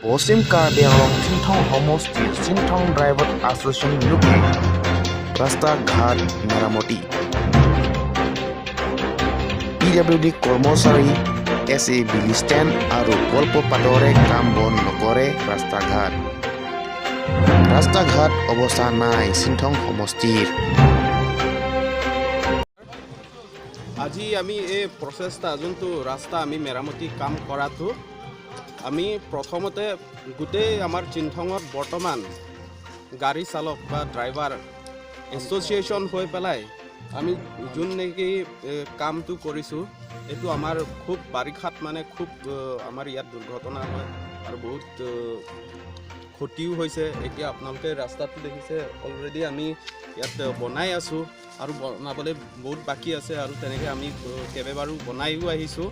পশ্চিম কাৰ্বি আংলং চিংথং সমষ্টিৰ চিংথং driver association লোকে ৰাস্তা ঘাট মেৰামতি PWD কৰ্মচাৰী SA বিলি ষ্টেণ্ড আৰু কল্পপাতৰে কাম বন নকৰে ৰাস্তা ঘাট অৱস্থা নাই চিংথং সমষ্টিৰ আজি আমি এই প্ৰচেষ্টা যোনটো ৰাস্তা আমি মেৰামতি কাম কৰাটো আমি প্ৰথমতে গোটেই আমাৰ চিংথঙত বৰ্তমান গাড়ী চালক বা ড্ৰাইভাৰ এছ'চিয়েশ্যন হৈ পেলাই আমি যোন নেকি কামটো কৰিছোঁ এইটো আমাৰ খুব বাৰিষাত মানে খুব আমাৰ ইয়াত দুৰ্ঘটনা হয় আৰু বহুত ক্ষতিও হৈছে। এতিয়া আপোনালোকে ৰাস্তাটো দেখিছে অলৰেডি আমি ইয়াত বনাই আছোঁ আৰু বনাবলৈ বহুত বাকী আছে আৰু তেনেকৈ আমি কেইবাবাৰো বনাইও আহিছোঁ।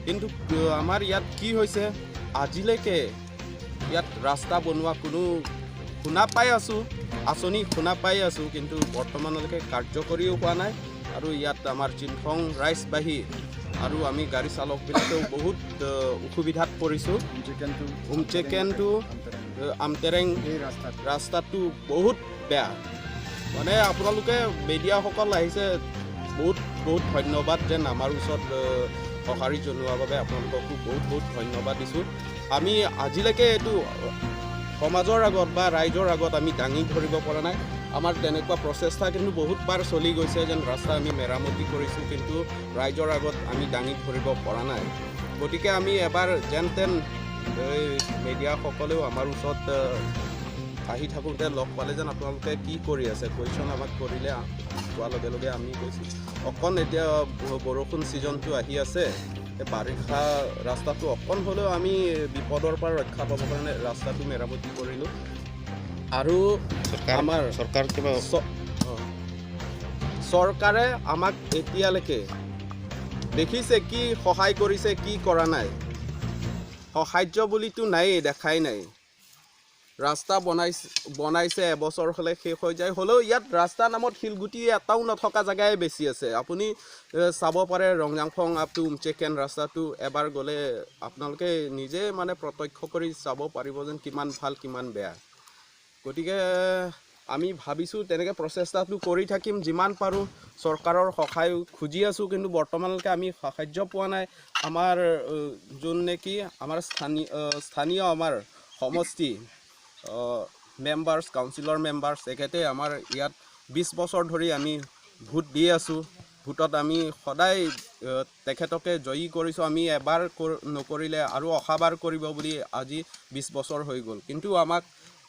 কিন্তু আমাৰ ইয়াত কি হৈছে আজিলৈকে ইয়াত ৰাস্তা বনোৱা কোনো শুনা পাই আছোঁ, আঁচনি শুনা পাই আছোঁ, কিন্তু বৰ্তমানলৈকে কাৰ্যকৰীও হোৱা নাই। আৰু ইয়াত আমাৰ চিংথং ৰাইজবাহী আৰু আমি গাড়ী চালকবিলাকেও বহুত অসুবিধাত পৰিছোঁ। হোমচেকেনটো আমটেৰেং ৰাস্তাটো বহুত বেয়া। মানে আপোনালোকে মিডিয়াসকল আহিছে, বহুত বহুত ধন্যবাদ যেন আমাৰ ওচৰত সঁহাৰি জনোৱাৰ বাবে আপোনালোককো বহুত বহুত ধন্যবাদ দিছোঁ। আমি আজিলৈকে এইটো সমাজৰ আগত বা ৰাইজৰ আগত আমি দাঙি ধৰিব পৰা নাই। আমাৰ তেনেকুৱা প্ৰচেষ্টা কিন্তু বহুতবাৰ চলি গৈছে যেন ৰাস্তা আমি মেৰামতি কৰিছোঁ, কিন্তু ৰাইজৰ আগত আমি দাঙি ধৰিব পৰা নাই। গতিকে আমি এবাৰ যেন তেন মিডিয়াসকলেও আমাৰ ওচৰত আহি থাকোঁতে লগ পালে যেন আপোনালোকে কি কৰি আছে কুৱেশ্যন আমাক কৰিলে কোৱাৰ লগে লগে আমি কৈছোঁ অকণ এতিয়া বৰষুণ ছিজনটো আহি আছে, বাৰিষা ৰাস্তাটো অকণ হ'লেও আমি বিপদৰ পৰা ৰক্ষা পাবৰ কাৰণে ৰাস্তাটো মেৰামতি কৰিলোঁ। আৰু আমাৰ চৰকাৰে আমাক এতিয়ালৈকে দেখিছে কি সহায় কৰিছে কি কৰা নাই, সাহাৰ্য বুলিতো নায়েই, দেখাই নাই। ৰাস্তা বনাইছে এবছৰ হ'লে শেষ হৈ যায়, হ'লেও ইয়াত ৰাস্তা নামত শিলগুটি এটাও নথকা জেগাই বেছি আছে। আপুনি চাব পাৰে ৰংজাংফং আপ টু উমচেকেন ৰাস্তাটো এবাৰ গ'লে আপোনালোকে নিজে মানে প্ৰত্যক্ষ কৰি চাব পাৰিব যেন কিমান ভাল কিমান বেয়া। গতিকে আমি ভাবিছোঁ তেনেকৈ প্ৰচেষ্টাটো কৰি থাকিম, যিমান পাৰোঁ চৰকাৰৰ সহায় খুজি আছোঁ, কিন্তু বৰ্তমানলৈকে আমি সাহাৰ্য পোৱা নাই। আমাৰ যোন নেকি আমাৰ স্থানীয় আমাৰ সমষ্টি মেম্বাৰ্ছ কাউন্সিলৰ মেম্বাৰ্ছ এখেতে আমাৰ ইয়াত 20 বছৰ ধৰি আমি ভোট দি আছোঁ। ভোটত আমি সদায় তেখেতকে জয়ী কৰিছোঁ। আমি এবাৰ নকৰিলে আৰু অহাবাৰ কৰিব বুলি আজি 20 বছৰ হৈ গ'ল, কিন্তু আমাক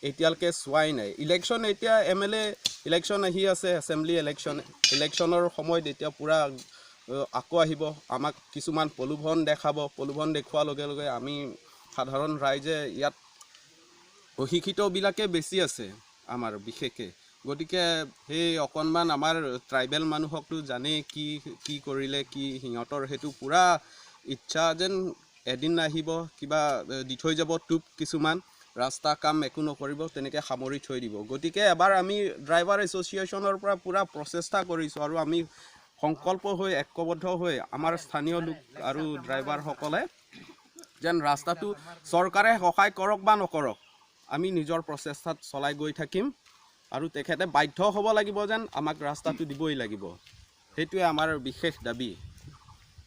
এতিয়ালৈকে চোৱাই নাই। ইলেকশ্যন এতিয়া MLA ইলেকশ্যন আহি আছে, এছেম্বলি ইলেকশ্যনৰ সময়ত এতিয়া পূৰা আকৌ আহিব, আমাক কিছুমান প্ৰলোভন দেখাব। প্ৰলোভন দেখুওৱাৰ লগে লগে আমি সাধাৰণ ৰাইজে ইয়াত অশিক্ষিতবিলাকে বেছি আছে আমাৰ বিশেষকৈ। গতিকে সেই অকণমান আমাৰ ট্ৰাইবেল মানুহকতো জানেই কি কৰিলে কি সিহঁতৰ সেইটো পূৰা ইচ্ছা যেন এদিন আহিব কিবা দি থৈ যাব টোপ কিছুমান, ৰাস্তা কাম একো নকৰিব, তেনেকৈ সামৰি থৈ দিব। গতিকে এবাৰ আমি ড্ৰাইভাৰ এছ'চিয়েশ্যনৰ পৰা পূৰা প্ৰচেষ্টা কৰিছোঁ আৰু আমি সংকল্প হৈ ঐক্যবদ্ধ হৈ আমাৰ স্থানীয় লোক আৰু ড্ৰাইভাৰসকলে যেন ৰাস্তাটো চৰকাৰে সহায় কৰক বা নকৰক আমি নিজৰ প্ৰচেষ্টাত চলাই গৈ থাকিম আৰু তেখেতে বাধ্য হ'ব লাগিব যেন আমাক ৰাস্তাটো দিবই লাগিব। সেইটোৱে আমাৰ বিশেষ দাবী।